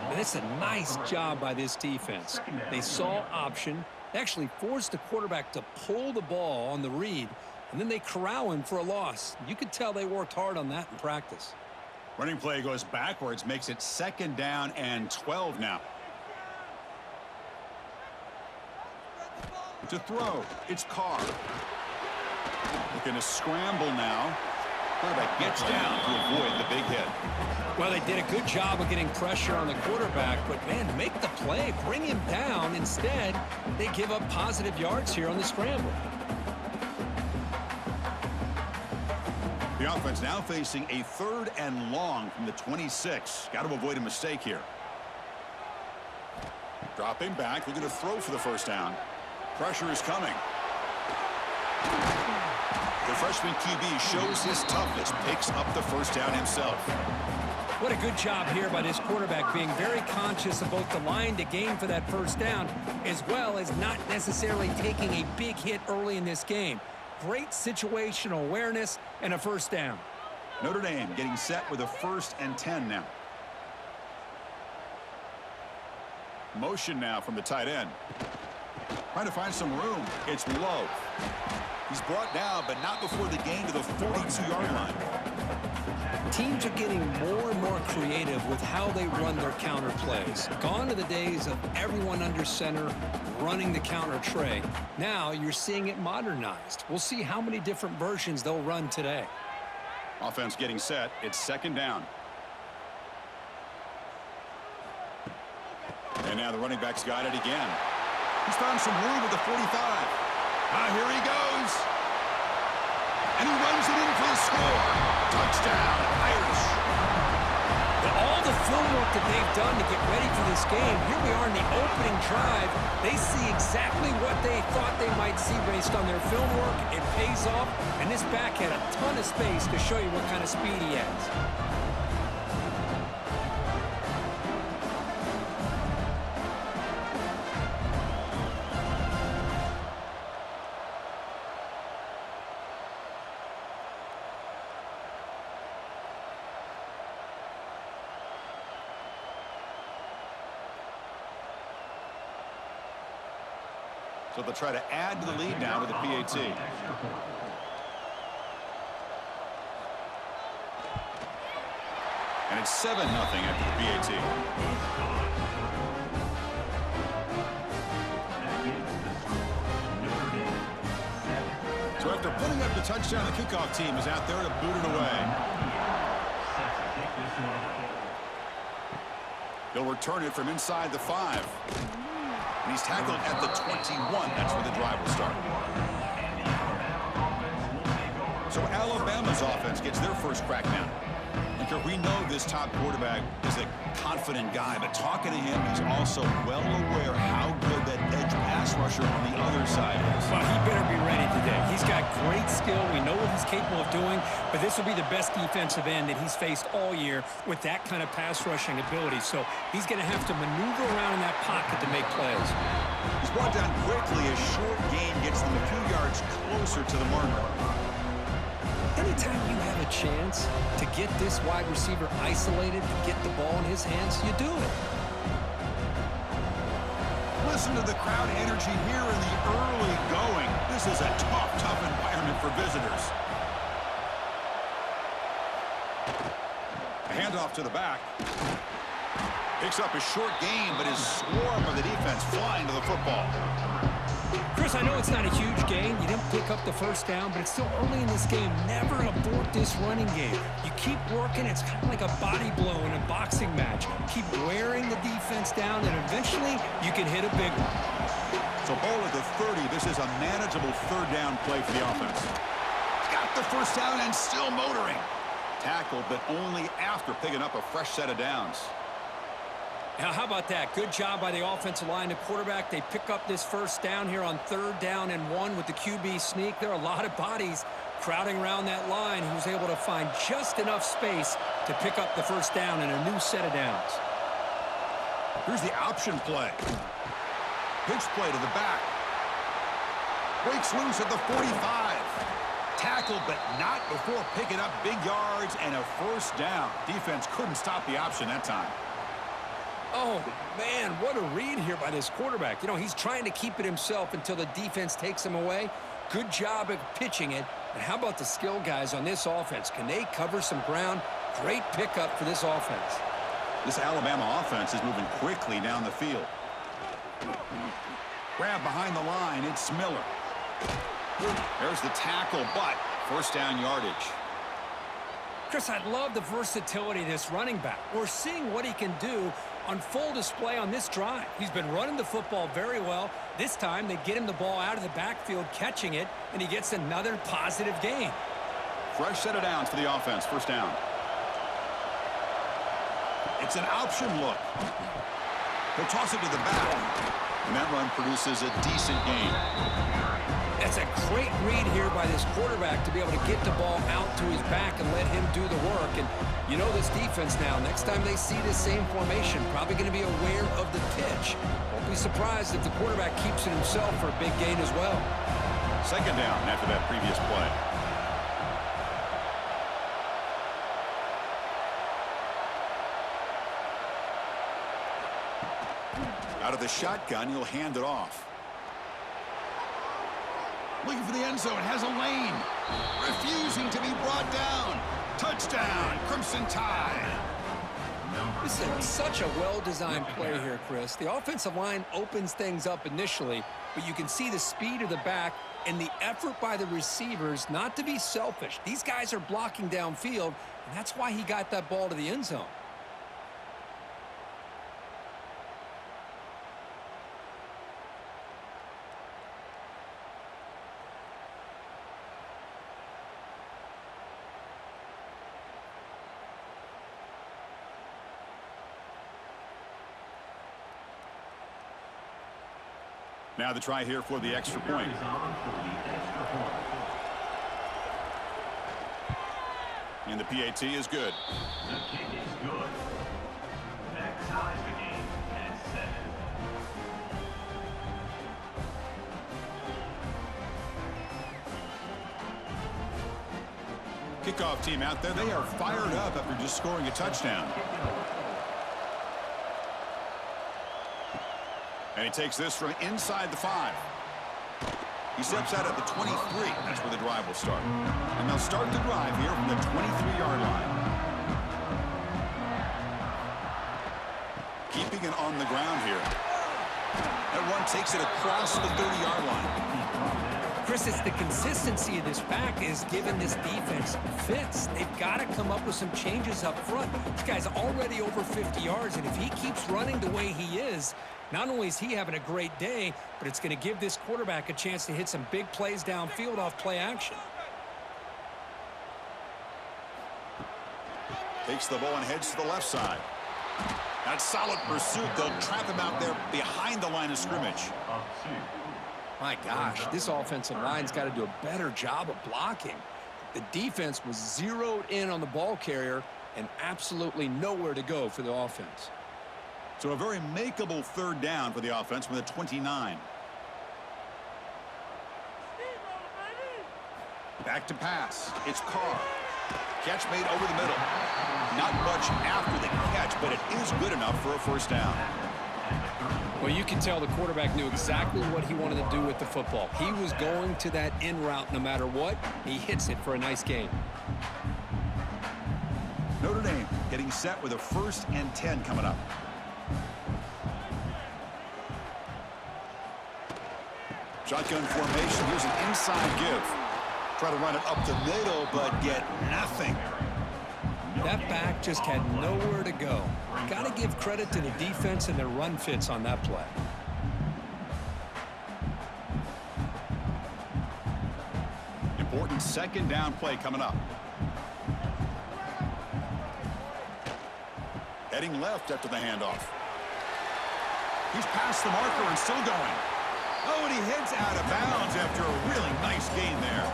And it's a nice job by this defense. They saw option, they actually forced the quarterback to pull the ball on the read, and then they corral him for a loss. You could tell they worked hard on that in practice. Running play goes backwards, makes it 2nd down and 12 now. To throw, it's Carr. Looking to scramble now. Quarterback gets down to avoid the big hit. Well, they did a good job of getting pressure on the quarterback, but, man, make the play. Bring him down. Instead, they give up positive yards here on the scramble. The offense now facing a 3rd and long from the 26. Got to avoid a mistake here. Dropping back, looking to throw for the 1st down. Pressure is coming. The freshman QB shows his toughness, picks up the 1st down himself. What a good job here by this quarterback, being very conscious of both the line to gain for that 1st down, as well as not necessarily taking a big hit early in this game. Great situational awareness and a 1st down. Notre Dame getting set with a 1st and 10 now. Motion now from the tight end. Trying to find some room. It's Love. He's brought down, but not before the gain to the 42-yard line. Teams are getting more and more creative with how they run their counter plays. Gone are the days of everyone under center running the counter tray. Now you're seeing it modernized. We'll see how many different versions they'll run today. Offense getting set. It's 2nd down. And now the running back's got it again. He's found some room at the 45. Here he goes. And he runs it in for the score. Touchdown, Irish. All the film work that they've done to get ready for this game, here we are in the opening drive. They see exactly what they thought they might see based on their film work. It pays off, and this back had a ton of space to show you what kind of speed he has. So they'll try to add to the lead now with the PAT. And it's 7-0 after the PAT. So after putting up the touchdown, the kickoff team is out there to boot it away. They'll return it from inside the 5. And he's tackled at the 21. That's where the drive will start. So Alabama's offense gets their first crack now. Because we know this top quarterback is a confident guy, but talking to him, he's also well aware how good that edge pass rusher on the other side is. Well, he better be ready today. He's got great skill. We know what he's capable of doing, but this will be the best defensive end that he's faced all year with that kind of pass rushing ability. So he's going to have to maneuver around in that pocket to make plays. He's brought down quickly. A short gain gets them a few yards closer to the marker. Anytime you have a chance to get this wide receiver isolated, to get the ball in his hands, you do it. Listen to the crowd energy here in the early going. This is a tough environment for visitors. A handoff to the back. Picks up a short gain, but his swarm of the defense flying to the football. Chris, I know it's not a huge gain. You didn't pick up the 1st down, but it's still early in this game. Never abort this running game. You keep working. It's kind of like a body blow in a boxing match. Keep wearing the defense down, and eventually you can hit a big one. So ball at the 30. This is a manageable 3rd down play for the offense. Got the 1st down and still motoring. Tackled, but only after picking up a fresh set of downs. Now, how about that? Good job by the offensive line. The quarterback, they pick up this 1st down here on 3rd down and 1 with the QB sneak. There are a lot of bodies crowding around that line. He was able to find just enough space to pick up the 1st down and a new set of downs. Here's the option play. Pitch play to the back. Breaks loose at the 45. Tackled, but not before picking up big yards and a 1st down. Defense couldn't stop the option that time. Oh, man, what a read here by this quarterback. You know, he's trying to keep it himself until the defense takes him away. Good job of pitching it. And how about the skill guys on this offense? Can they cover some ground? Great pickup for this offense. This Alabama offense is moving quickly down the field. Grab behind the line. It's Miller. There's the tackle, but first down yardage. Chris, I love the versatility of this running back. We're seeing what he can do on full display on this drive. He's been running the football very well. This time, they get him the ball out of the backfield, catching it, and he gets another positive gain. Fresh set of downs for the offense. First down. It's an option look. He'll toss it to the back. And that run produces a decent gain. That's a great read here by this quarterback to be able to get the ball out to his back and let him do the work. And you know this defense now, next time they see this same formation, probably going to be aware of the pitch. Won't be surprised if the quarterback keeps it himself for a big gain as well. Second down after that previous play. Out of the shotgun, he'll hand it off. Looking for the end zone, has a lane. Refusing to be brought down. Touchdown, Crimson Tide. This is such a well-designed play here, Chris. The offensive line opens things up initially, but you can see the speed of the back and the effort by the receivers not to be selfish. These guys are blocking downfield, and that's why he got that ball to the end zone. Now the try here for the extra point. And the PAT is good. The kick is good. That ties the game at 7. Kickoff team out there, they are fired up after just scoring a touchdown. And he takes this from inside the 5. He steps out at the 23. That's where the drive will start. And they'll start the drive here from the 23-yard line. Keeping it on the ground here. That one takes it across the 30-yard line. Chris, it's the consistency of this back is giving this defense fits. They've got to come up with some changes up front. This guy's already over 50 yards, and if he keeps running the way he is, not only is he having a great day, but it's going to give this quarterback a chance to hit some big plays downfield off play action. Takes the ball and heads to the left side. That's solid pursuit. They'll trap him out there behind the line of scrimmage. My gosh, this offensive line's got to do a better job of blocking. The defense was zeroed in on the ball carrier and absolutely nowhere to go for the offense. So a very makeable third down for the offense from the 29. Back to pass. It's Carr. Catch made over the middle. Not much after the catch, but it is good enough for a first down. Well, you can tell the quarterback knew exactly what he wanted to do with the football. He was going to that in route no matter what. He hits it for a nice gain. Notre Dame getting set with a 1st and 10 coming up. Shotgun formation. Here's an inside give. Try to run it up the middle, but get nothing. That back just had nowhere to go. Got to give credit to the defense and their run fits on that play. Important second down play coming up. Heading left after the handoff. He's past the marker and still going. Oh, and he heads out of bounds after a really nice gain there.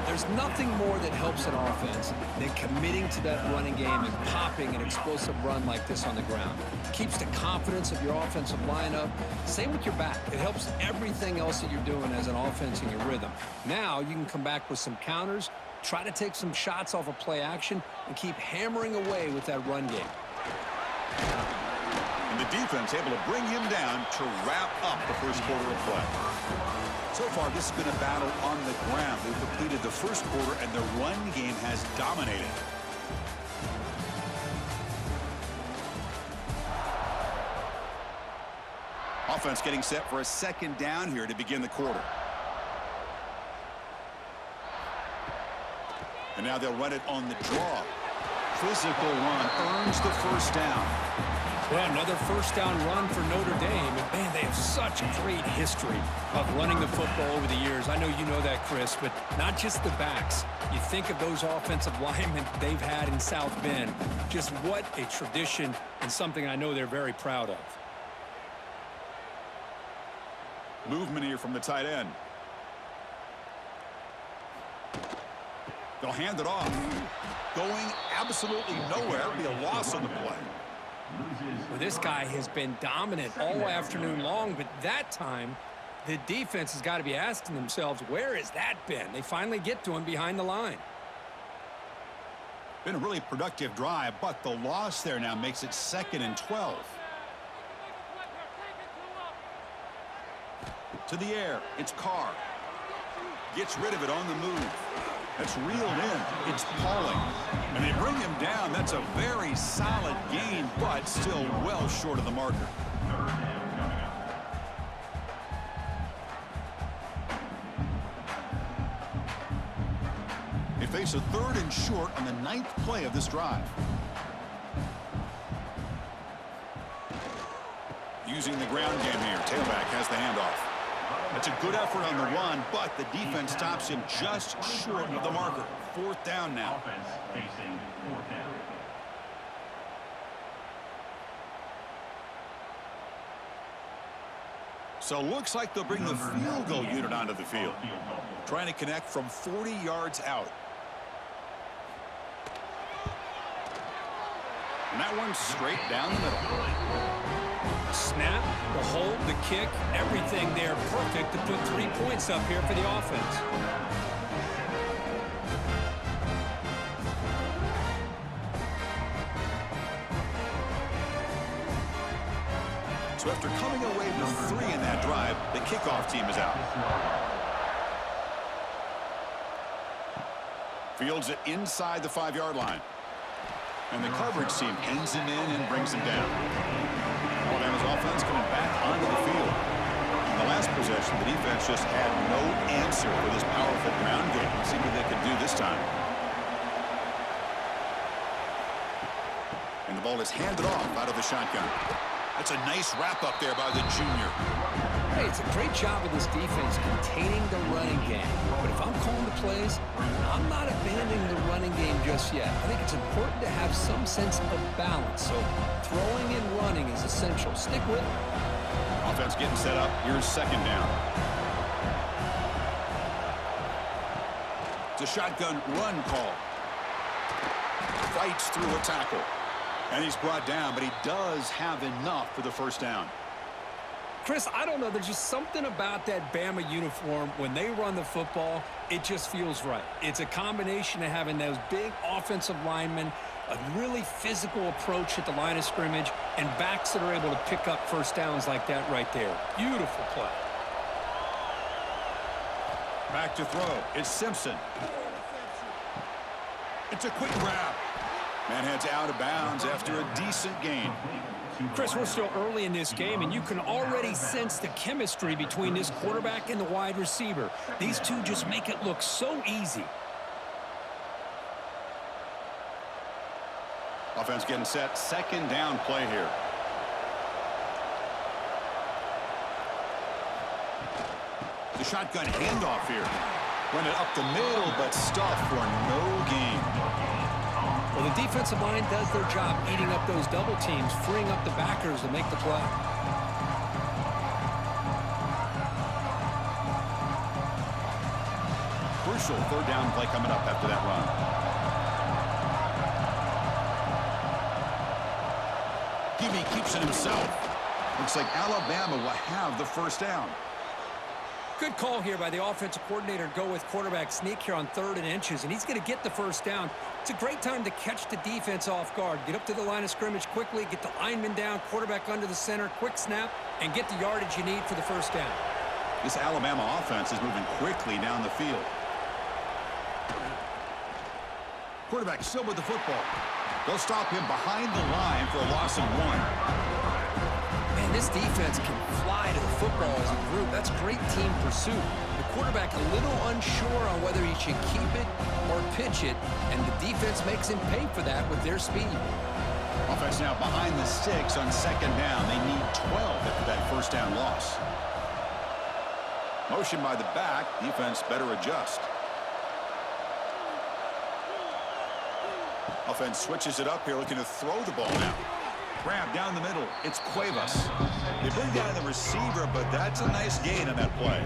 There's nothing more that helps an offense than committing to that running game and popping an explosive run like this on the ground. Keeps the confidence of your offensive lineup. Same with your back. It helps everything else that you're doing as an offense in your rhythm. Now you can come back with some counters, try to take some shots off of play action, and keep hammering away with that run game. And the defense able to bring him down to wrap up the first quarter of play. So far, this has been a battle on the ground. They've completed the first quarter, and the run game has dominated. Offense getting set for a second down here to begin the quarter. And now they'll run it on the draw. Physical run earns the first down. Well, another first down run for Notre Dame. And, man, they have such a great history of running the football over the years. I know you know that, Chris, but not just the backs. You think of those offensive linemen they've had in South Bend. Just what a tradition and something I know they're very proud of. Movement here from the tight end. They'll hand it off. Going absolutely nowhere. It'll be a loss on the play. Well, this guy has been dominant all afternoon long, but that time the defense has got to be asking themselves, where has that been? They finally get to him behind the line. Been a really productive drive, but the loss there now makes it 2nd and 12. To the air, it's Carr. Gets rid of it on the move. That's reeled in. It's Pauling. And they bring him down. That's a very solid gain, but still well short of the marker. They face a 3rd and short on the 9th play of this drive. Using the ground game here. Tailback has the handoff. That's a good effort on the run, but the defense stops him just short of the marker. 4th down now. Offense facing 4th down. So looks like they'll bring the field goal unit onto the field. Trying to connect from 40 yards out. And that one's straight down the middle. Snap, the hold, the kick, everything there perfect to put 3 points up here for the offense. So after coming away with 3 in that drive, the kickoff team is out. Fields it inside the 5-yard line. And the coverage team pins him in and brings him down. Alabama's offense coming back onto the field. In the last possession, the defense just had no answer for this powerful ground game. Let's see what they can do this time. And the ball is handed off out of the shotgun. That's a nice wrap-up there by the junior. Hey, it's a great job of this defense containing the running game. But if I'm calling the plays, I'm not abandoning the running game just yet. I think it's important to have some sense of balance. So throwing and running is essential. Stick with it. Offense getting set up. Here's 2nd down. It's a shotgun run call. Fights through a tackle. And he's brought down, but he does have enough for the first down. Chris, I don't know. There's just something about that Bama uniform. When they run the football, it just feels right. It's a combination of having those big offensive linemen, a really physical approach at the line of scrimmage, and backs that are able to pick up first downs like that right there. Beautiful play. Back to throw. It's Simpson. It's a quick grab. Man heads out of bounds after a decent gain. Chris, we're still early in this game, and you can already sense the chemistry between this quarterback and the wide receiver. These two just make it look so easy. Offense getting set. 2nd down play here. The shotgun handoff here. Run it up the middle, but stuffed for no gain. Well, the defensive line does their job eating up those double teams, freeing up the backers to make the play. Crucial 3rd down play coming up after that run. Hebe keeps it himself. Looks like Alabama will have the first down. Good call here by the offensive coordinator to go with quarterback sneak here on 3rd and inches, and he's going to get the first down. It's a great time to catch the defense off guard. Get up to the line of scrimmage quickly, get the lineman down, quarterback under the center, quick snap, and get the yardage you need for the first down. This Alabama offense is moving quickly down the field. Quarterback still with the football. They'll stop him behind the line for a loss of 1. Man, this defense can fly to the football as a group. That's great team pursuit. The quarterback a little unsure on whether he should keep it or pitch it, and the defense makes him pay for that with their speed. Offense now behind the 6 on 2nd down. They need 12 after that first down loss. Motion by the back. Defense better adjust. Offense switches it up here, looking to throw the ball now. Grab down the middle. It's Cuevas. They bring down the receiver, but that's a nice gain on that play.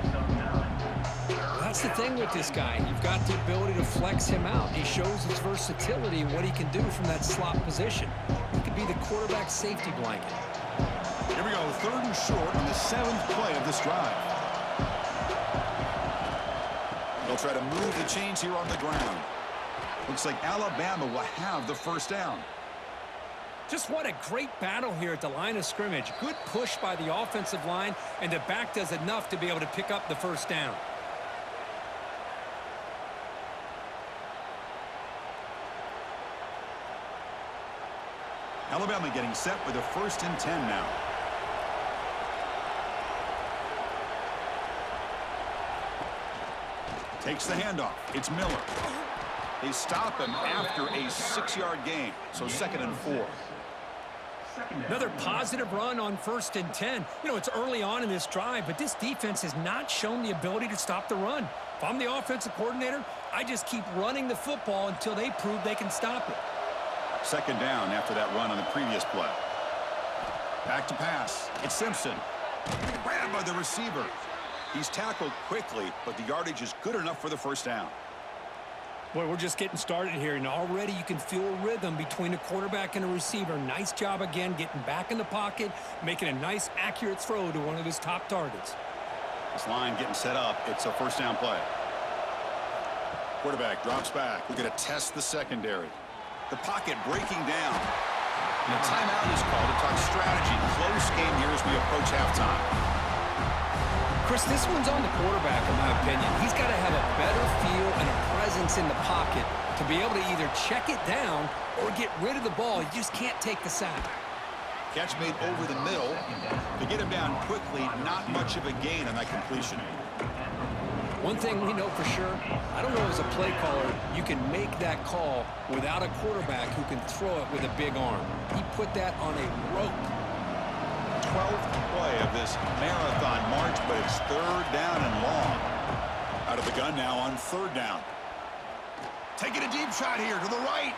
That's the thing with this guy. You've got the ability to flex him out. He shows his versatility and what he can do from that slot position. He could be the quarterback safety blanket. Here we go, 3rd and short on the 7th play of this drive. They'll try to move the chains here on the ground. Looks like Alabama will have the first down. Just what a great battle here at the line of scrimmage. Good push by the offensive line, and the back does enough to be able to pick up the first down. Alabama getting set with a 1st and 10 now. Takes the handoff. It's Miller. They stop him after a 6-yard gain, so 2nd and 4. Another positive run on 1st and 10. You know, it's early on in this drive, but this defense has not shown the ability to stop the run. If I'm the offensive coordinator, I just keep running the football until they prove they can stop it. 2nd down after that run on the previous play. Back to pass. It's Simpson. Grabbed by the receiver. He's tackled quickly, but the yardage is good enough for the first down. Boy, we're just getting started here, and already you can feel a rhythm between a quarterback and a receiver. Nice job again getting back in the pocket, making a nice, accurate throw to one of his top targets. This line getting set up. It's a first down play. Quarterback drops back. We're going to test the secondary. The pocket breaking down. And a timeout is called to talk strategy. Close game here as we approach halftime. Chris, this one's on the quarterback, in my opinion. He's got to have a better feel and a presence in the pocket to be able to either check it down or get rid of the ball. You just can't take the sack. Catch made over the middle. To get him down quickly, not much of a gain on that completion. One thing we know for sure, I don't know as a play caller, you can make that call without a quarterback who can throw it with a big arm. He put that on a rope. 12th play of this marathon march, but it's 3rd down and long. Out of the gun now on 3rd down. Taking a deep shot here to the right.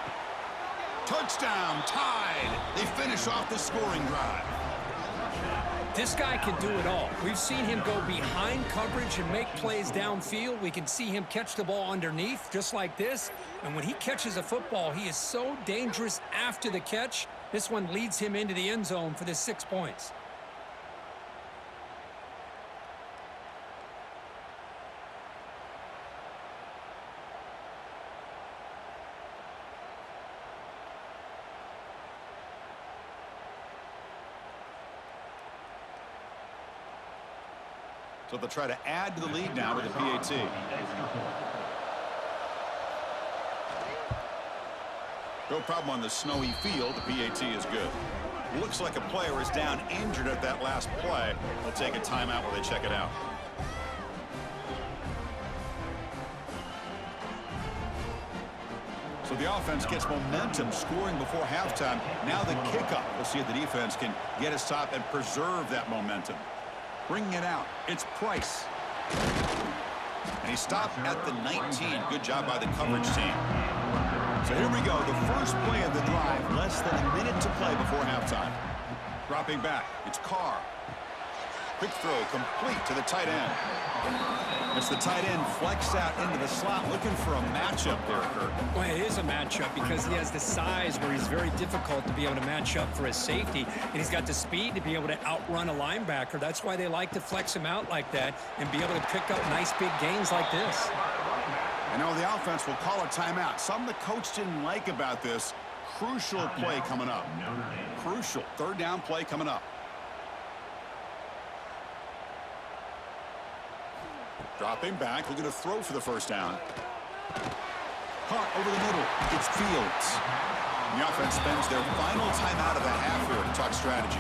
Touchdown, tied. They finish off the scoring drive. This guy can do it all. We've seen him go behind coverage and make plays downfield. We can see him catch the ball underneath, just like this. And when he catches a football, he is so dangerous after the catch. This one leads him into the end zone for the 6 points. So they'll try to add to the lead now with the PAT. No problem on the snowy field. The PAT is good. Looks like a player is down injured at that last play. They'll take a timeout while they check it out. So the offense gets momentum, scoring before halftime. Now the kickoff. We'll see if the defense can get a stop and preserve that momentum. Bringing it out, it's Price. And he stopped at the 19. Good job by the coverage team. So here we go, the first play of the drive. Less than a minute to play before halftime. Dropping back, it's Carr. Quick throw complete to the tight end. It's the tight end flexed out into the slot looking for a matchup there, Kurt. Well, it is a matchup because he has the size where he's very difficult to be able to match up for his safety, and he's got the speed to be able to outrun a linebacker. That's why they like to flex him out like that and be able to pick up nice big gains like this. I know the offense will call a timeout. Something the coach didn't like about this. Crucial play coming up. Crucial. Third down play coming up. Dropping back, looking to throw for the first down. Caught over the middle. It's Fields. And the offense spends their final timeout of the half here to talk strategy.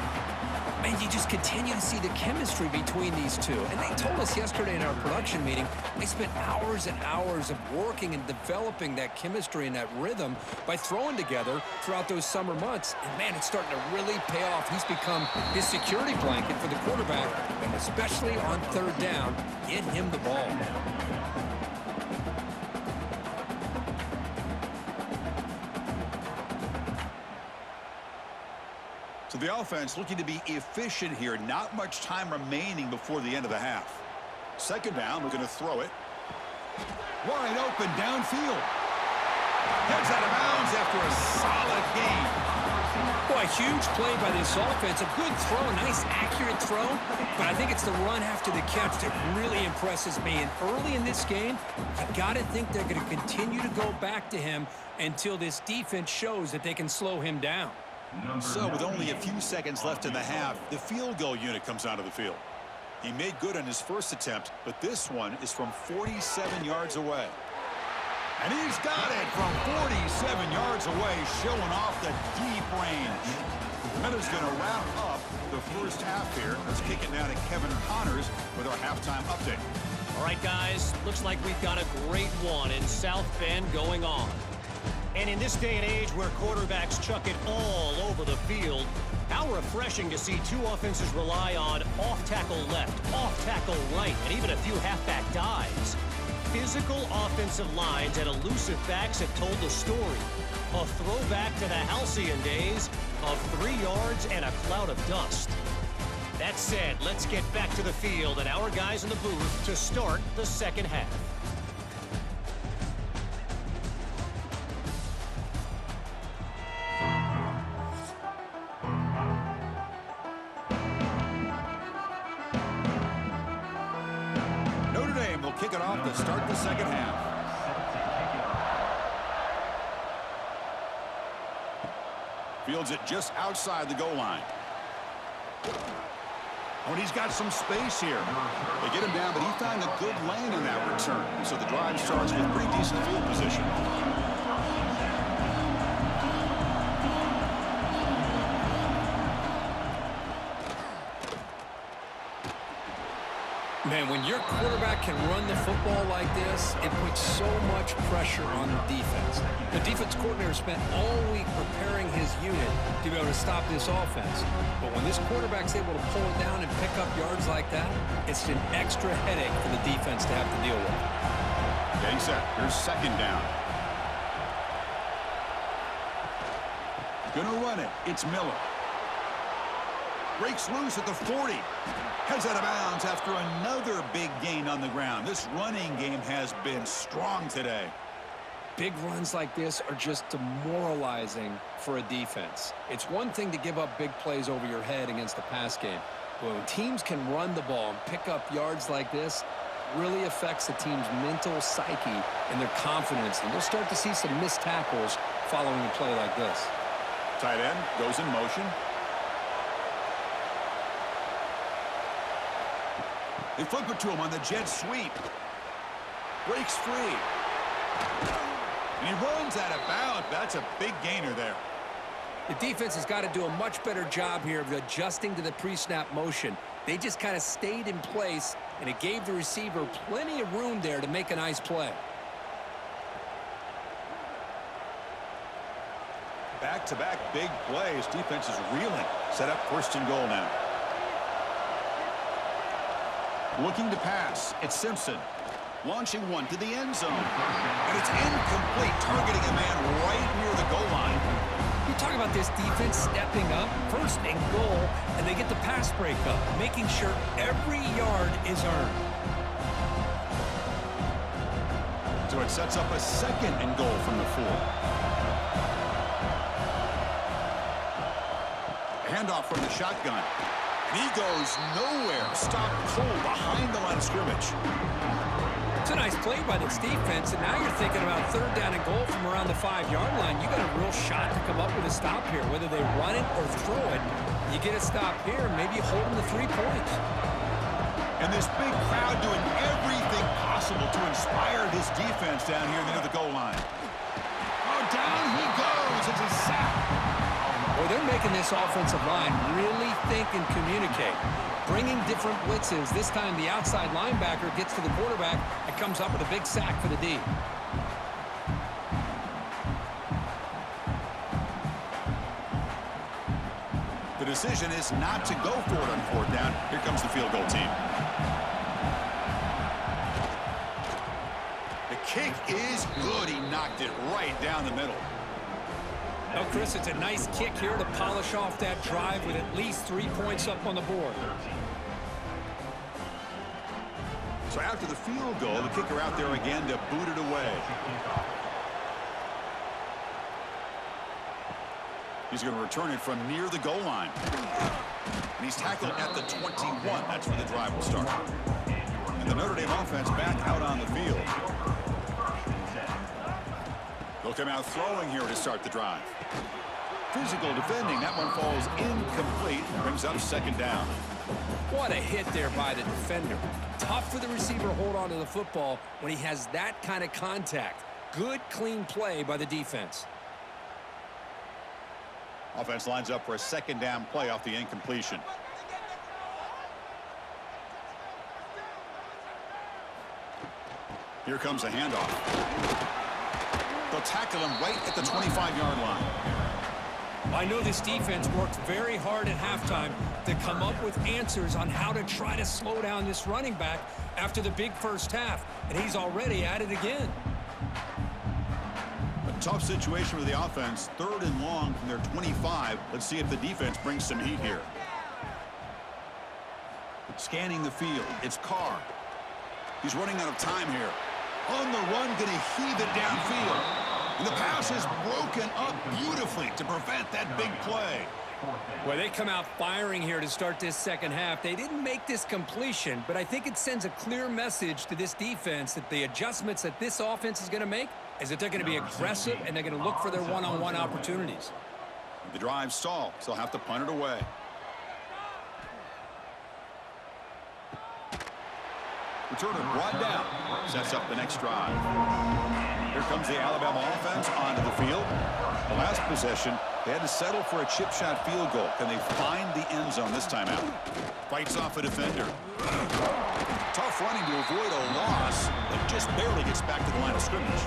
And you just continue to see the chemistry between these two. And they told us yesterday in our production meeting, they spent hours and hours of working and developing that chemistry and that rhythm by throwing together throughout those summer months. And, man, it's starting to really pay off. He's become his security blanket for the quarterback, and especially on third down, get him the ball. So the offense looking to be efficient here. Not much time remaining before the end of the half. Second down, looking to throw it. Wide open downfield. Heads out of bounds after a solid game. Boy, a huge play by this offense. A good throw, a nice accurate throw. But I think it's the run after the catch that really impresses me. And early in this game, you got to think they're going to continue to go back to him until this defense shows that they can slow him down. So with only a few seconds left in the half, the field goal unit comes onto the field. He made good on his first attempt, but this one is from 47 yards away. And he's got it from 47 yards away, showing off the deep range. That is going to wrap up the first half here. Let's kick it now to Kevin Connors with our halftime update. All right, guys, looks like we've got a great one in South Bend going on. And in this day and age where quarterbacks chuck it all over the field, how refreshing to see two offenses rely on off-tackle left, off-tackle right, and even a few halfback dives. Physical offensive lines and elusive backs have told the story. A throwback to the halcyon days of 3 yards and a cloud of dust. That said, let's get back to the field and our guys in the booth to start the second half. Notre Dame will kick it off to start the second half. Fields it just outside the goal line. Oh, and he's got some space here. They get him down, but he found a good lane in that return. So the drive starts with pretty decent field position. Man, when your quarterback can run the football like this, it puts so much pressure on the defense. The defense coordinator spent all week preparing his unit to be able to stop this offense. But when this quarterback's able to pull it down and pick up yards like that, it's an extra headache for the defense to have to deal with. Getting set. Here's second down. Gonna run it. It's Miller. Breaks loose at the 40. Heads out of bounds after another big gain on the ground. This running game has been strong today. Big runs like this are just demoralizing for a defense. It's one thing to give up big plays over your head against the pass game, but when teams can run the ball and pick up yards like this, it really affects the team's mental psyche and their confidence, and you'll start to see some missed tackles following a play like this. Tight end goes in motion. They flip it to him on the jet sweep. Breaks free. And he runs out of bounds. That's a big gainer there. The defense has got to do a much better job here of adjusting to the pre-snap motion. They just kind of stayed in place, and it gave the receiver plenty of room there to make a nice play. Back-to-back big plays. Defense is reeling. Set up first and goal now. Looking to pass. It's Simpson. Launching one to the end zone. And it's incomplete, targeting a man right near the goal line. You talk about this defense stepping up, first and goal, and they get the pass pass breakup, making sure every yard is earned. So it sets up a 2nd and goal from the 4. Handoff from the shotgun. And he goes nowhere. Stopped cold behind the line of scrimmage. It's a nice play by this defense, and now you're thinking about 3rd down and goal from around the 5-yard line. You got a real shot to come up with a stop here. Whether they run it or throw it, you get a stop here, maybe hold them to 3 points. And this big crowd doing everything possible to inspire this defense down here near the goal line. Oh, down he goes. It's a sack. Boy, they're making this offensive line really think and communicate. Bringing different blitzes. This time the outside linebacker gets to the quarterback and comes up with a big sack for the D. The decision is not to go for it on 4th down. Here comes the field goal team. The kick is good. He knocked it right down the middle. Well, Chris, it's a nice kick here to polish off that drive with at least 3 points up on the board. So after the field goal, the kicker out there again to boot it away. He's going to return it from near the goal line. And he's tackled at the 21. That's where the drive will start. And the Notre Dame offense back out on the field. They'll come out throwing here to start the drive. Physical defending. That one falls incomplete. Brings up 2nd down. What a hit there by the defender. Tough for the receiver to hold on to the football when he has that kind of contact. Good, clean play by the defense. Offense lines up for a 2nd down play off the incompletion. Here comes a handoff. They'll tackle him right at the 25-yard line. I know this defense worked very hard at halftime to come up with answers on how to try to slow down this running back after the big first half, and he's already at it again. A tough situation for the offense. 3rd and long from their 25. Let's see if the defense brings some heat here. Scanning the field. It's Carr. He's running out of time here. On the run, going to heave it downfield. And the pass is broken up beautifully to prevent that big play. Well, they come out firing here to start this second half. They didn't make this completion, but I think it sends a clear message to this defense that the adjustments that this offense is going to make is that they're going to be aggressive and they're going to look for their one-on-one opportunities. The drive stalls. They'll have to punt it away. Returner brought down. Sets up the next drive. Here comes the Alabama offense onto the field. The last possession, they had to settle for a chip shot field goal. Can they find the end zone this time out? Fights off a defender. Tough running to avoid a loss, but just barely gets back to the line of scrimmage.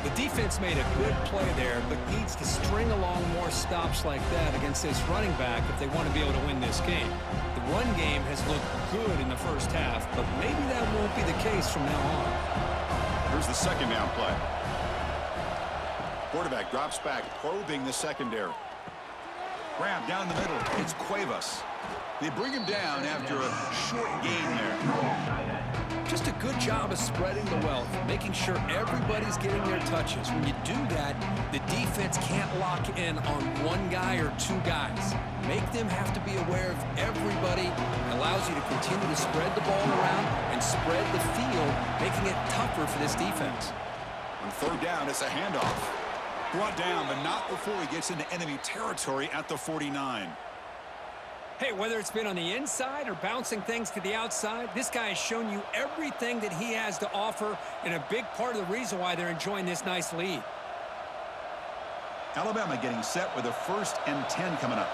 The defense made a good play there, but needs to string along more stops like that against this running back if they want to be able to win this game. The run game has looked good in the first half, but maybe that won't be the case from now on. Here's the 2nd down play. Quarterback drops back, probing the secondary. Grab down the middle. It's Cuevas. They bring him down after a short gain there. Just a good job of spreading the wealth, making sure everybody's getting their touches. When you do that, the defense can't lock in on one guy or 2 guys. Make them have to be aware of everybody. It allows you to continue to spread the ball around and spread the field, making it tougher for this defense. On 3rd down, it's a handoff. Brought down, but not before he gets into enemy territory at the 49. Hey, whether it's been on the inside or bouncing things to the outside, this guy has shown you everything that he has to offer and a big part of the reason why they're enjoying this nice lead. Alabama getting set with a 1st and 10 coming up.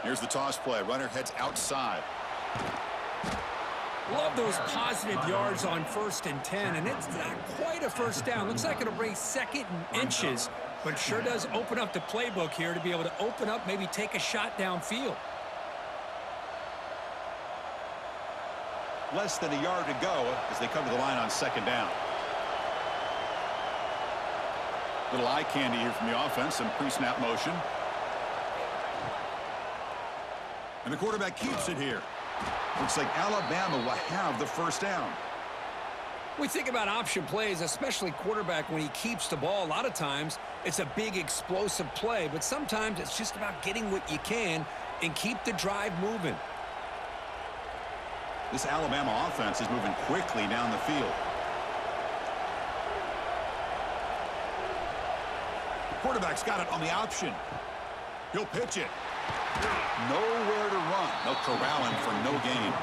Here's the toss play. Runner heads outside. Love those positive yards on 1st and 10, and it's not quite a first down. Looks like it'll bring 2nd and inches, but sure does open up the playbook here to be able to open up, maybe take a shot downfield. Less than a yard to go as they come to the line on 2nd down. Little eye candy here from the offense, some pre-snap motion. And the quarterback keeps it here. Looks like Alabama will have the first down. We think about option plays, especially quarterback, when he keeps the ball. A lot of times, it's a big, explosive play, but sometimes it's just about getting what you can and keep the drive moving. This Alabama offense is moving quickly down the field. The quarterback's got it on the option. He'll pitch it. Nowhere to run. They'll corral him for no gain.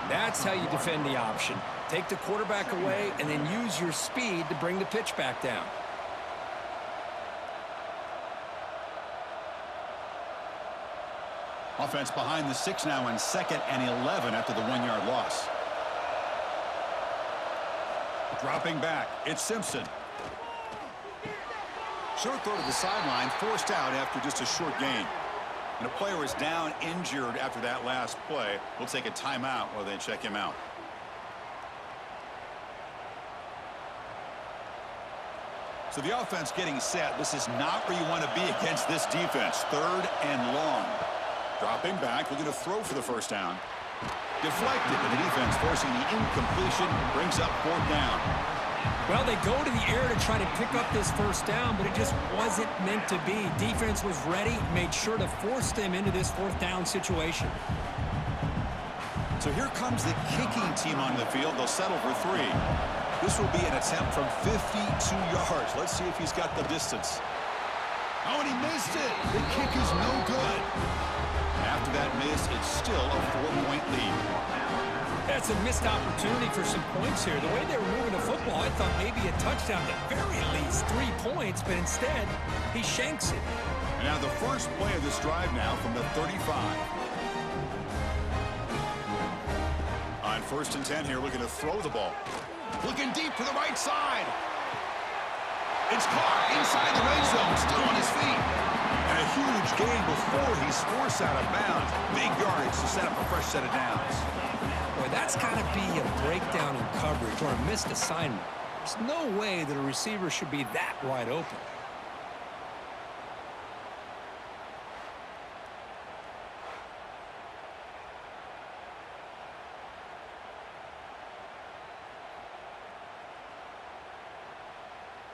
That's how you defend the option. Take the quarterback away and then use your speed to bring the pitch back down. Offense behind the 6 now in 2nd and 11 after the 1-yard loss. Dropping back, it's Simpson. Short throw to the sideline, forced out after just a short gain. And a player is down injured after that last play. We'll take a timeout while they check him out. So the offense getting set. This is not where you want to be against this defense. 3rd and long. Dropping back, looking to throw for the first down. Deflected, and the defense forcing the incompletion, brings up 4th down. Well, they go to the air to try to pick up this first down, but it just wasn't meant to be. Defense was ready, made sure to force them into this 4th down situation. So here comes the kicking team on the field. They'll settle for 3. This will be an attempt from 52 yards. Let's see if he's got the distance. Oh, and he missed it. The kick is no good. After that miss, it's still a 4-point lead. That's a missed opportunity for some points here. The way they were moving the football, I thought maybe a touchdown, at very least 3 points, but instead, he shanks it. And now the first play of this drive now from the 35. On 1st and 10 here, looking to throw the ball. Looking deep to the right side. It's caught inside the red zone, still on his feet. And a huge gain before he's forced out of bounds. Big yardage to set up a fresh set of downs. Boy, that's got to be a breakdown in coverage or a missed assignment. There's no way that a receiver should be that wide open.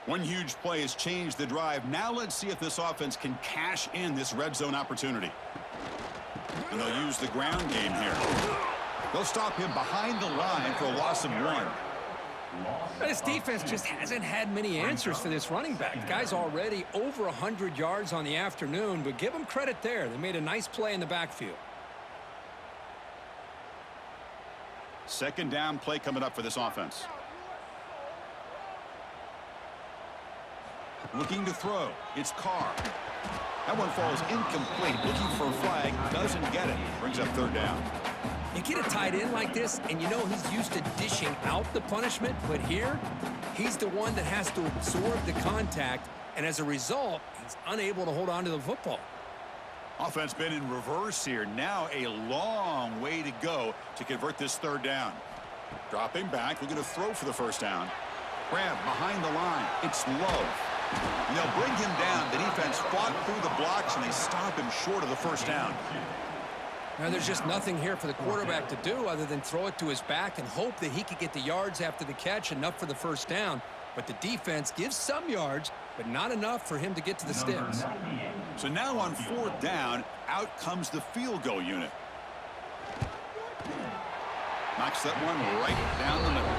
One huge play has changed the drive. Now let's see if this offense can cash in this red zone opportunity. And they'll use the ground game here. They'll stop him behind the line for a loss of 1. This defense just hasn't had many answers for this running back. The guy's already over 100 yards on the afternoon, but give him credit there. They made a nice play in the backfield. 2nd down play coming up for this offense. Looking to throw. It's Carr. That one falls incomplete. Looking for a flag. Doesn't get it. Brings up 3rd down. You get a tight end like this, and you know he's used to dishing out the punishment, but here, he's the one that has to absorb the contact, and as a result, he's unable to hold on to the football. Offense been in reverse here. Now a long way to go to convert this 3rd down. Dropping back. Looking to throw for the first down. Grab behind the line. It's Love. And they'll bring him down. The defense fought through the blocks, and they stop him short of the first down. Now, there's just nothing here for the quarterback to do other than throw it to his back and hope that he could get the yards after the catch, enough for the first down. But the defense gives some yards, but not enough for him to get to the sticks. So now on 4th down, out comes the field goal unit. Knocks that one right down the middle.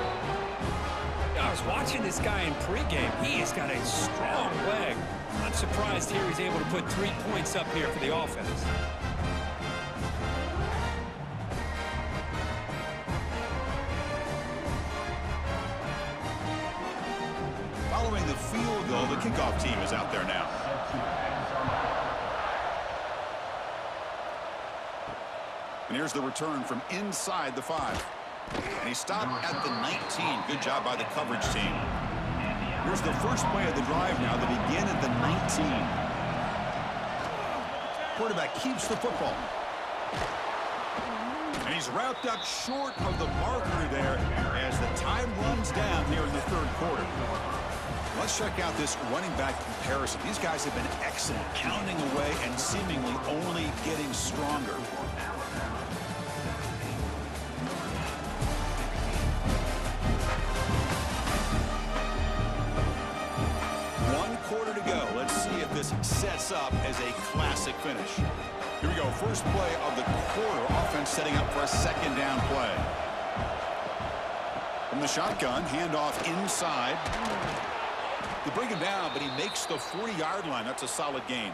I was watching this guy in pregame. He has got a strong leg. I'm surprised here he's able to put 3 points up here for the offense. Following the field goal, the kickoff team is out there now. And here's the return from inside the 5. And he stopped at the 19. Good job by the coverage team. Here's the first play of the drive now. They begin at the 19. Quarterback keeps the football. And he's wrapped up short of the marker there as the time runs down here in the 3rd quarter. Let's check out this running back comparison. These guys have been excellent, pounding away and seemingly only getting stronger. One quarter to go. Let's see if this sets up as a classic finish. Here we go. First play of the quarter. Offense setting up for a second down play. From the shotgun, handoff inside. They bring him down, but he makes the 40-yard line. That's a solid gain.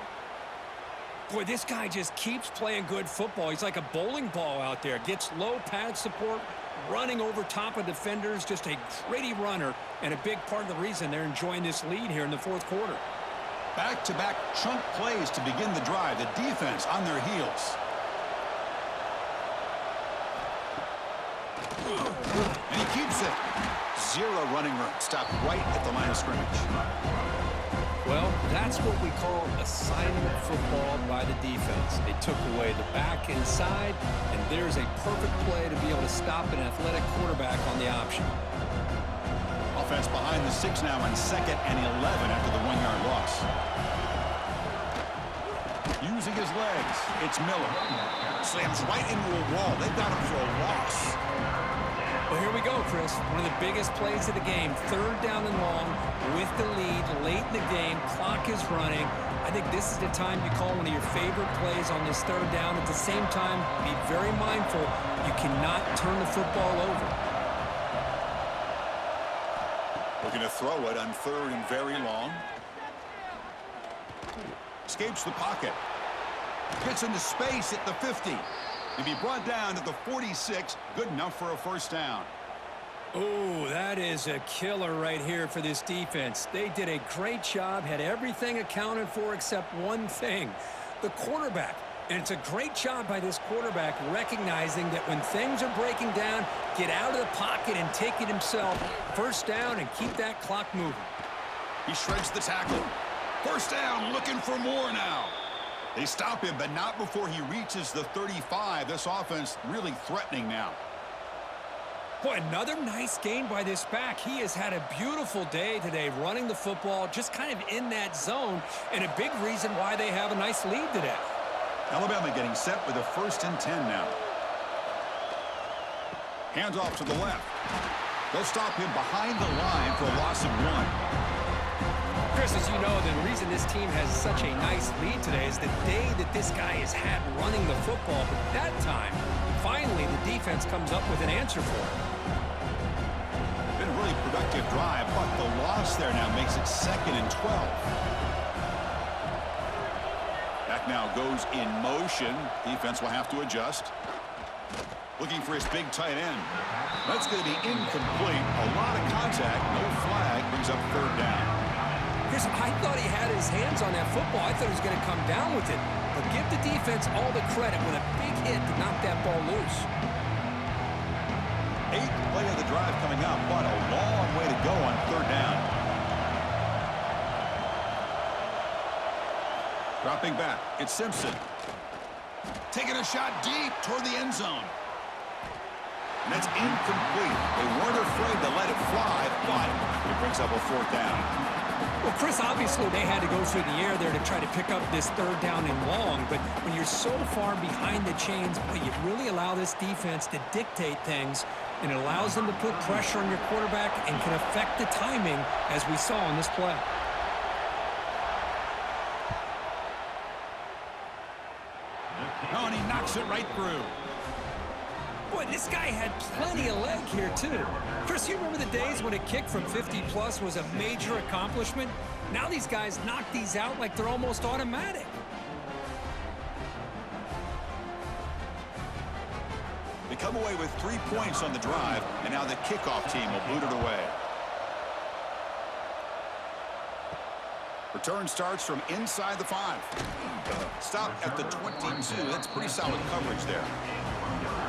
Boy, this guy just keeps playing good football. He's like a bowling ball out there. Gets low pad support, running over top of defenders. Just a gritty runner, and a big part of the reason they're enjoying this lead here in the fourth quarter. Back-to-back chunk plays to begin the drive. The defense on their heels. And he keeps it. Zero running room. Stopped right at the line of scrimmage. Well, that's what we call assignment football by the defense. They took away the back inside, and there's a perfect play to be able to stop an athletic quarterback on the option. Offense behind the 6 now on 2nd and 11 after the 1-yard loss. Using his legs, it's Miller. Slams right into a wall. They've got him for a loss. Well, here we go, Chris. One of the biggest plays of the game. 3rd down and long with the lead late in the game. Clock is running. I think this is the time you call one of your favorite plays on this 3rd down. At the same time, be very mindful. You cannot turn the football over. Looking to throw it on 3rd and very long. Escapes the pocket. Gets into space at the 50. To be brought down to the 46, good enough for a first down. Oh, that is a killer right here for this defense. They did a great job, had everything accounted for except one thing, the quarterback. And it's a great job by this quarterback recognizing that when things are breaking down, get out of the pocket and take it himself. First down and keep that clock moving. He shreds the tackle. First down, looking for more now. They stop him, but not before he reaches the 35. This offense really threatening now. Boy, another nice gain by this back. He has had a beautiful day today running the football, just kind of in that zone, and a big reason why they have a nice lead today. Alabama getting set with a 1st and 10 now. Hands off to the left. They'll stop him behind the line for a loss of 1. Chris, as you know, the reason this team has such a nice lead today is the day that this guy has had running the football. But that time, finally, the defense comes up with an answer for it. Been a really productive drive, but the loss there now makes it 2nd and 12. Back now goes in motion. Defense will have to adjust. Looking for his big tight end. That's going to be incomplete. A lot of contact, no flag, brings up 3rd down. Chris, I thought he had his hands on that football. I thought he was going to come down with it. But give the defense all the credit with a big hit to knock that ball loose. 8th play of the drive coming up, but a long way to go on 3rd down. Dropping back, it's Simpson. Taking a shot deep toward the end zone. And that's incomplete. They weren't afraid to let it fly, but it brings up a 4th down. Well, Chris, obviously they had to go through the air there to try to pick up this 3rd down and long, but when you're so far behind the chains, boy, you really allow this defense to dictate things, and it allows them to put pressure on your quarterback and can affect the timing, as we saw in this play. Oh, and he knocks it right through. Boy, this guy had plenty of leg here, too. Chris, you remember the days when a kick from 50-plus was a major accomplishment? Now these guys knock these out like they're almost automatic. They come away with 3 points on the drive, and now the kickoff team will boot it away. Return starts from inside the 5. Stop at the 22. That's pretty solid coverage there.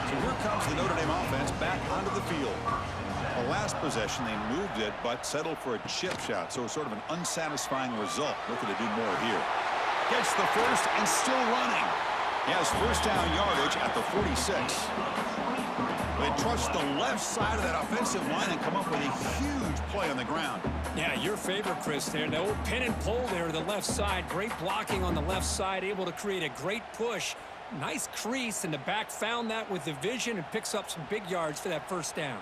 So here comes the Notre Dame offense back onto the field. The last possession, they moved it, but settled for a chip shot. So sort of an unsatisfying result. Looking to do more here. Gets the first and still running. He has first down yardage at the 46. They trust the left side of that offensive line and come up with a huge play on the ground. Yeah, your favorite, Chris, there. The old pin and pull there to the left side. Great blocking on the left side, able to create a great push. Nice crease, and the back found that with the vision and picks up some big yards for that first down.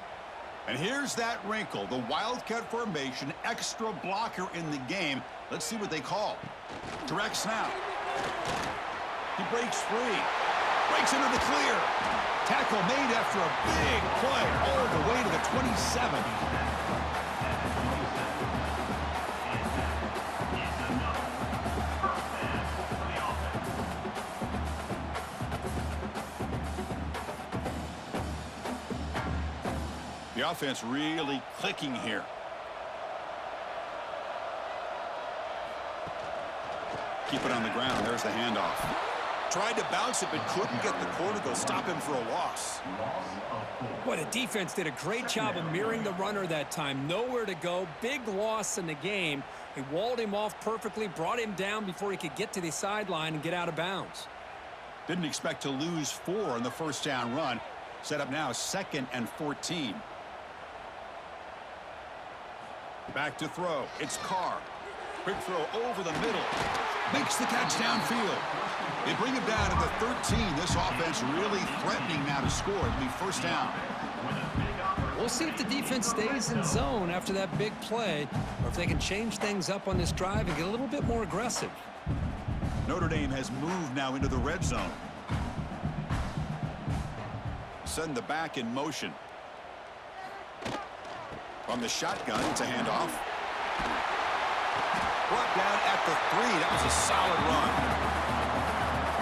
And here's that wrinkle, the Wildcat formation, extra blocker in the game. Let's see what they call. Direct snap. He breaks free. Breaks into the clear. Tackle made after a big play all the way to the 27. The offense really clicking here. Keep it on the ground. There's the handoff. Tried to bounce it, but couldn't get the corner to stop him for a loss. Boy, the defense did a great job of mirroring the runner that time. Nowhere to go. Big loss in the game. They walled him off perfectly, brought him down before he could get to the sideline and get out of bounds. Didn't expect to lose 4 on the first down run. Set up now 2nd and 14. Back to throw. It's Carr. Quick throw over the middle. Makes the catch downfield. They bring him down to the 13. This offense really threatening now to score. It'll be first down. We'll see if the defense stays in zone after that big play, or if they can change things up on this drive and get a little bit more aggressive. Notre Dame has moved now into the red zone. Send the back in motion. From the shotgun, it's a handoff. Brought down at the 3. That was a solid run.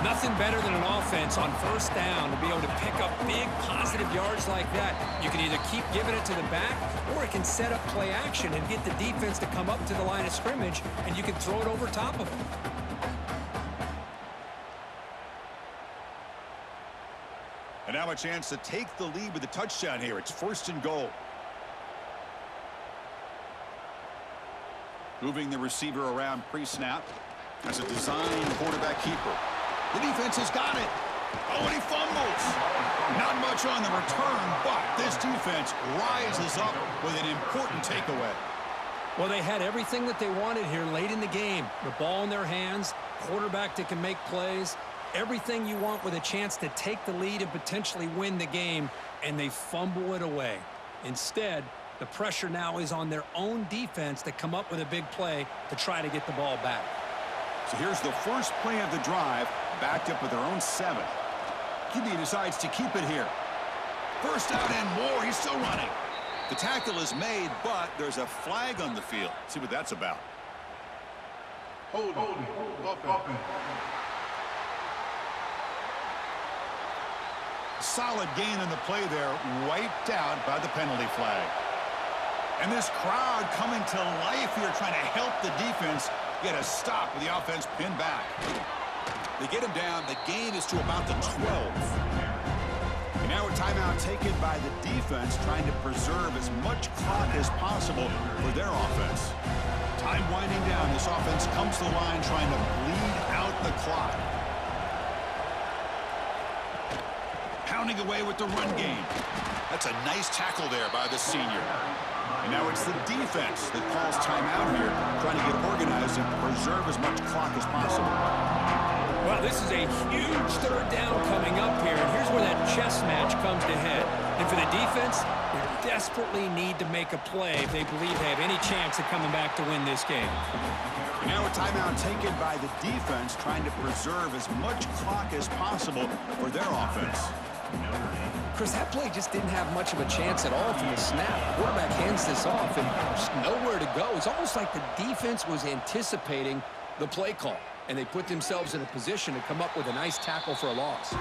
Nothing better than an offense on first down to be able to pick up big positive yards like that. You can either keep giving it to the back, or it can set up play action and get the defense to come up to the line of scrimmage, and you can throw it over top of them. And now a chance to take the lead with a touchdown here. It's 1st and goal. Moving the receiver around pre-snap. As a design quarterback keeper. The defense has got it. Oh, and he fumbles. Not much on the return, but this defense rises up with an important takeaway. Well, they had everything that they wanted here late in the game. The ball in their hands, quarterback that can make plays, everything you want with a chance to take the lead and potentially win the game, and they fumble it away. Instead, the pressure now is on their own defense to come up with a big play to try to get the ball back. So here's the first play of the drive, backed up with their own 7. QB decides to keep it here. First down and more. He's still running. The tackle is made, but there's a flag on the field. See what that's about. Holding. Solid gain on the play there, wiped out by the penalty flag. And this crowd coming to life here, trying to help the defense get a stop with the offense pinned back. They get him down. The gain is to about the 12. And now a timeout taken by the defense, trying to preserve as much clock as possible for their offense. Time winding down. This offense comes to the line trying to bleed out the clock. Pounding away with the run game. That's a nice tackle there by the senior. And now it's the defense that calls timeout here, trying to get organized and preserve as much clock as possible. Well, this is a huge third down coming up here, and here's where that chess match comes to head. And for the defense, they desperately need to make a play if they believe they have any chance of coming back to win this game. And now a timeout taken by the defense, trying to preserve as much clock as possible for their offense. Chris, that play just didn't have much of a chance at all from the snap. The quarterback hands this off and just nowhere to go. It's almost like the defense was anticipating the play call, and they put themselves in a position to come up with a nice tackle for a loss.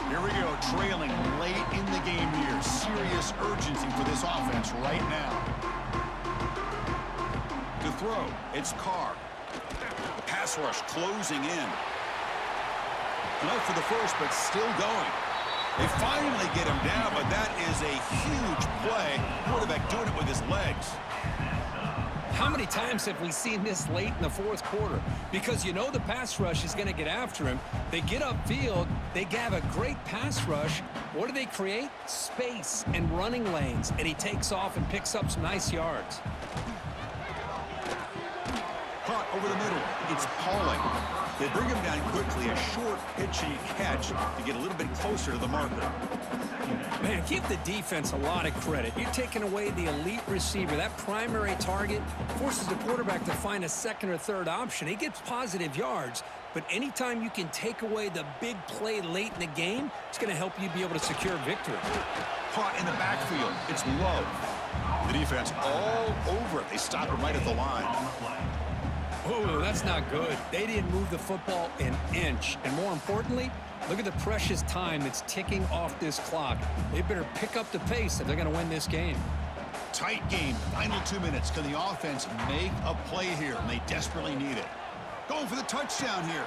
Here we go, trailing late in the game here. Serious urgency for this offense right now. To throw, it's Carr. The pass rush closing in. Enough for the first, but still going. They finally get him down, but that is a huge play. Quarterback doing it with his legs. How many times have we seen this late in the fourth quarter? Because you know the pass rush is going to get after him. They get upfield. They have a great pass rush. What do they create? Space and running lanes. And he takes off and picks up some nice yards. Caught over the middle. It's Pauling. They bring him down quickly. A short pitchy catch to get a little bit closer to the marker. Man, give the defense a lot of credit. You're taking away the elite receiver. That primary target forces the quarterback to find a second or third option. He gets positive yards, but anytime you can take away the big play late in the game, it's going to help you be able to secure victory. Caught in the backfield. It's Love. The defense all over it. They stop him right at the line. Oh, that's not good. They didn't move the football an inch. And more importantly, look at the precious time that's ticking off this clock. They better pick up the pace if they're going to win this game. Tight game. Final 2 minutes. Can the offense make a play here? And they desperately need it. Going for the touchdown here.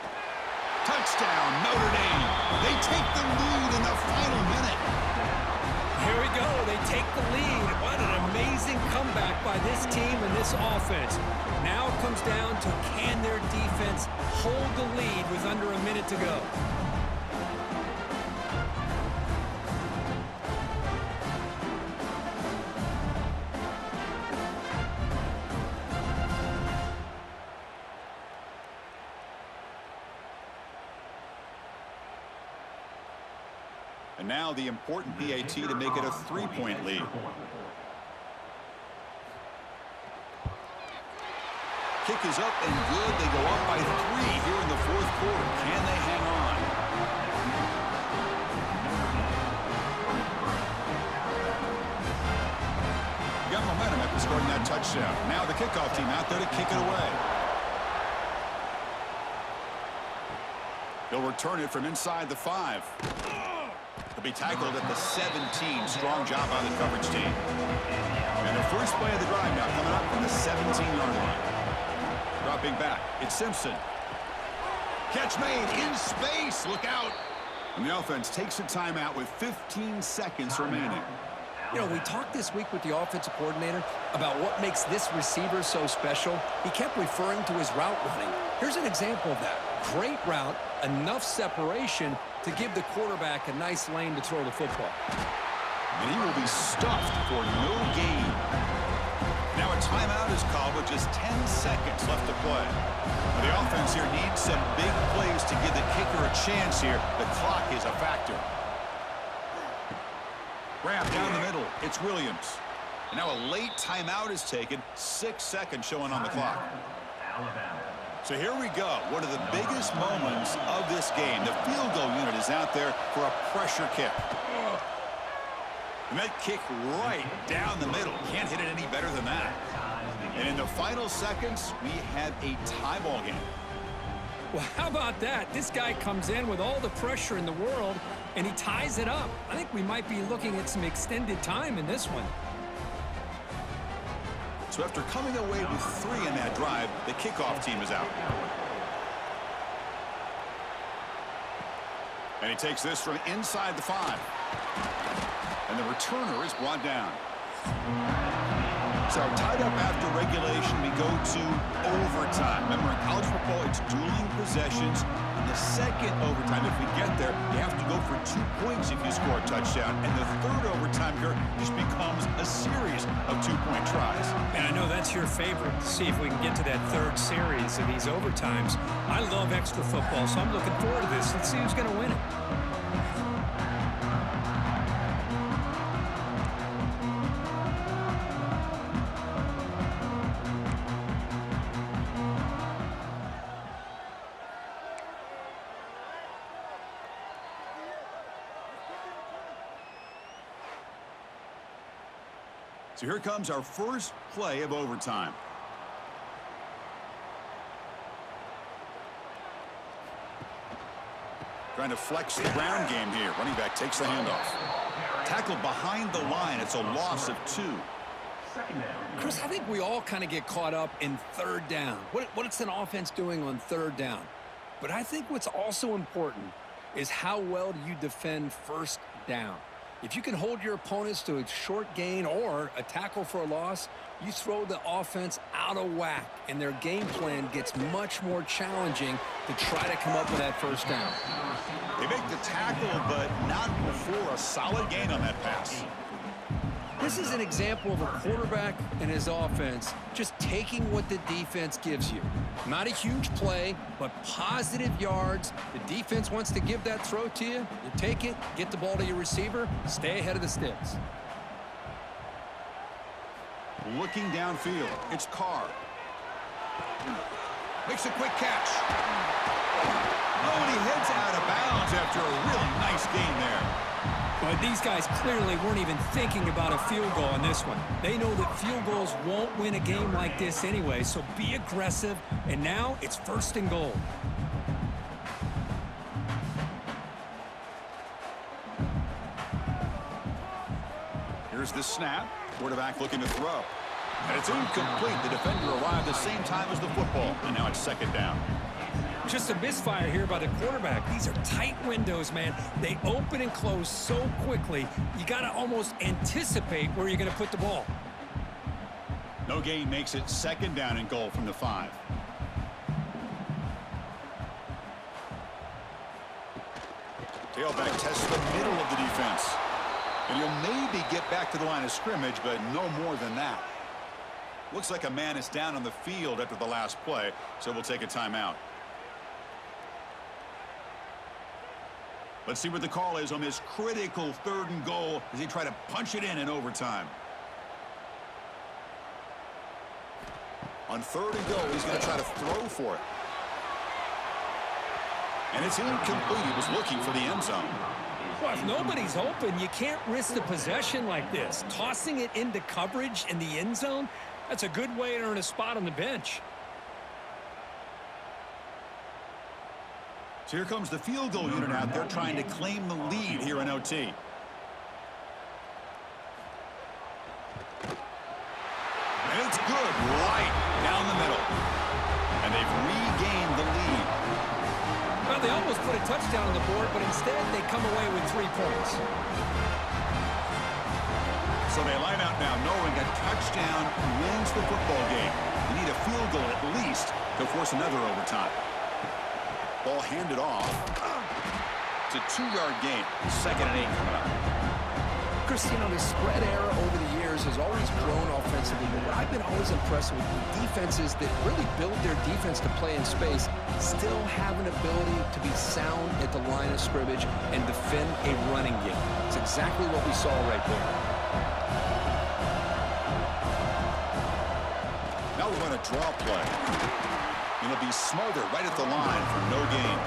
Touchdown, Notre Dame. They take the lead in the final minute. Here we go. They take the lead. What an amazing comeback by this team and this offense. Now it comes down to can their defense hold the lead with under a minute to go. And now the important PAT to make it a 3-point lead. Kick is up and good. They go up by 3 here in the fourth quarter. Can they hang on? Got momentum after scoring that touchdown. Now the kickoff team out there to kick it away. He'll return it from inside the 5. He'll be tackled at the 17. Strong job by the coverage team. And the first play of the drive now coming up from the 17-yard line. Dropping back, it's Simpson. Catch made in space. Look out. And the offense takes a timeout with 15 seconds remaining. You know, we talked this week with the offensive coordinator about what makes this receiver so special. He kept referring to his route running. Here's an example of that. Great route, enough separation to give the quarterback a nice lane to throw the football. And he will be stuffed for no gain. Now a timeout is called with just 10 seconds left to play. The offense here needs some big plays to give the kicker a chance here. The clock is a factor. Grab down the middle. It's Williams. And now a late timeout is taken. 6 seconds showing on the clock. So here we go. One of the biggest moments of this game. The field goal unit is out there for a pressure kick. And that kick right down the middle. Can't hit it any better than that. And in the final seconds, we have a tie ball game. Well, how about that? This guy comes in with all the pressure in the world, and he ties it up. I think we might be looking at some extended time in this one. So after coming away with 3 in that drive, the kickoff team is out. And he takes this from inside the 5. And the returner is brought down. So tied up after regulation, we go to overtime. Remember, in college football, it's dueling possessions. In the second overtime, if we get there, you have to go for 2 points if you score a touchdown. And the third overtime here just becomes a series of 2-point tries. And I know that's your favorite. See if we can get to that third series of these overtimes. I love extra football, so I'm looking forward to this. Let's see who's going to win it. So here comes our first play of overtime. Trying to flex the ground game here. Running back takes the handoff. Tackled behind the line. It's a loss of 2. Chris, I think we all kind of get caught up in third down. What's an offense doing on third down? But I think what's also important is how well do you defend first down. If you can hold your opponents to a short gain or a tackle for a loss, you throw the offense out of whack, and their game plan gets much more challenging to try to come up with that first down. They make the tackle, but not before a solid gain on that pass. This is an example of a quarterback and his offense just taking what the defense gives you. Not a huge play, but positive yards. The defense wants to give that throw to you. You take it, get the ball to your receiver, stay ahead of the sticks. Looking downfield, it's Carr. Makes a quick catch. Oh, and he heads out of bounds after a really nice gain there. But these guys clearly weren't even thinking about a field goal on this one. They know that field goals won't win a game like this anyway, so be aggressive, and now it's 1st and goal. Here's the snap. Quarterback looking to throw. And it's incomplete. The defender arrived the same time as the football, and now it's 2nd down. Just a misfire here by the quarterback. These are tight windows, man. They open and close so quickly, you got to almost anticipate where you're going to put the ball. No gain makes it 2nd down and goal from the 5. Tailback tests the middle of the defense. And he'll maybe get back to the line of scrimmage, but no more than that. Looks like a man is down on the field after the last play, so we'll take a timeout. Let's see what the call is on this critical 3rd and goal as he try to punch it in overtime. On 3rd and goal, he's going to try to throw for it. And it's incomplete. He was looking for the end zone. Well, if nobody's open, you can't risk the possession like this. Tossing it into coverage in the end zone, that's a good way to earn a spot on the bench. So here comes the field goal unit out there trying to claim the lead here in OT. And it's good, right down the middle. And they've regained the lead. Well, they almost put a touchdown on the board, but instead they come away with 3 points. So they line out now knowing a touchdown wins the football game. They need a field goal at least to force another overtime. Ball handed off. It's a 2-yard gain. 2nd and 8 coming up. Christine, the spread era over the years has always grown offensively, but what I've been always impressed with the defenses that really build their defense to play in space still have an ability to be sound at the line of scrimmage and defend a running game. It's exactly what we saw right there. Now we run a draw play. It'll be Smother right at the line for no gain.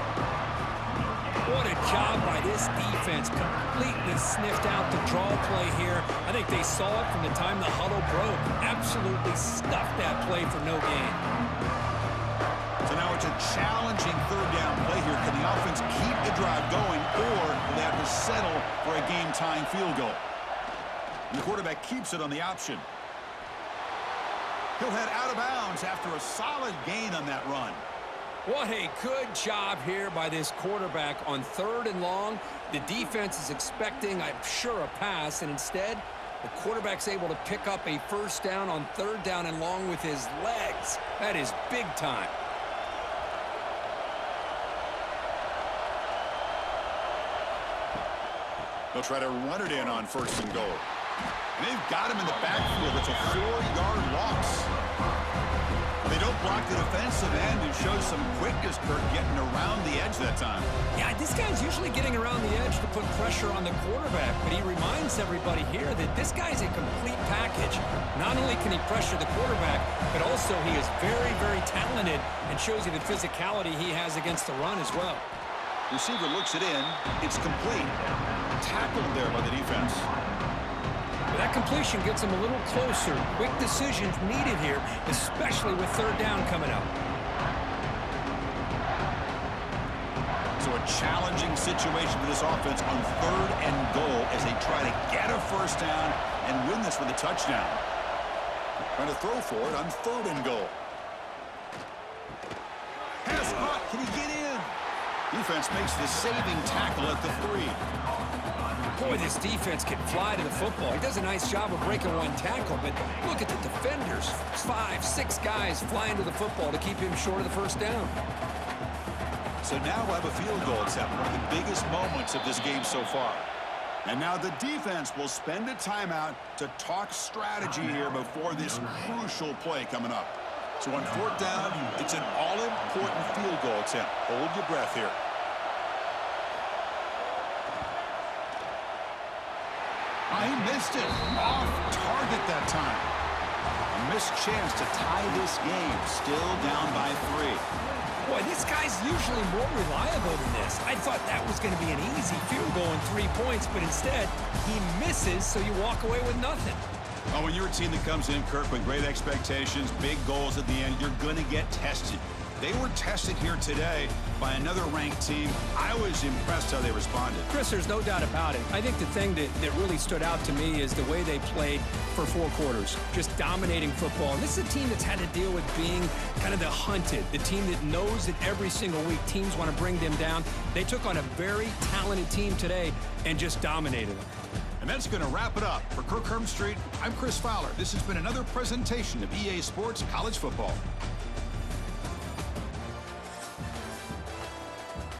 What a job by this defense. Completely sniffed out the draw play here. I think they saw it from the time the huddle broke. Absolutely stuffed that play for no gain. So now it's a challenging 3rd down play here. Can the offense keep the drive going, or will they have to settle for a game-tying field goal? And the quarterback keeps it on the option. He'll head out of bounds after a solid gain on that run. What a good job here by this quarterback on 3rd and long. The defense is expecting, I'm sure, a pass, and instead, the quarterback's able to pick up a 1st down on 3rd down and long with his legs. That is big time. They'll try to run it in on 1st and goal. And they've got him in the backfield. It's a 4-yard loss. They don't block the defensive end and show some quickness, Kurt, getting around the edge that time. Yeah, this guy's usually getting around the edge to put pressure on the quarterback, but he reminds everybody here that this guy's a complete package. Not only can he pressure the quarterback, but also he is very, very talented and shows you the physicality he has against the run as well. Receiver looks it in. It's complete. Tackled there by the defense. But that completion gets him a little closer. Quick decisions needed here, especially with 3rd down coming up. So a challenging situation for this offense on 3rd and goal as they try to get a 1st down and win this with a touchdown. Trying to throw for it on 3rd and goal. Pass caught. Can he get in? He defense makes the saving tackle at the 3. Boy, this defense can fly to the football. He does a nice job of breaking one tackle, but look at the defenders. 5, 6 guys flying to the football to keep him short of the first down. So now we'll have a field goal attempt, one of the biggest moments of this game so far. And now the defense will spend a timeout to talk strategy here before this crucial play coming up. So on 4th down, it's an all-important field goal attempt. Hold your breath here. He missed it. Off target that time. A missed chance to tie this game. Still down by 3. Boy, this guy's usually more reliable than this. I thought that was going to be an easy field goal and 3 points, but instead, he misses, so you walk away with nothing. Oh, when you're a team that comes in, Kirk, with great expectations, big goals at the end, you're going to get tested. They were tested here today by another ranked team. I was impressed how they responded. Chris, there's no doubt about it. I think the thing that really stood out to me is the way they played for 4 quarters, just dominating football. And this is a team that's had to deal with being kind of the hunted, the team that knows that every single week teams want to bring them down. They took on a very talented team today and just dominated them. And that's going to wrap it up. For Kirk Herbstreit, I'm Chris Fowler. This has been another presentation of EA Sports College Football.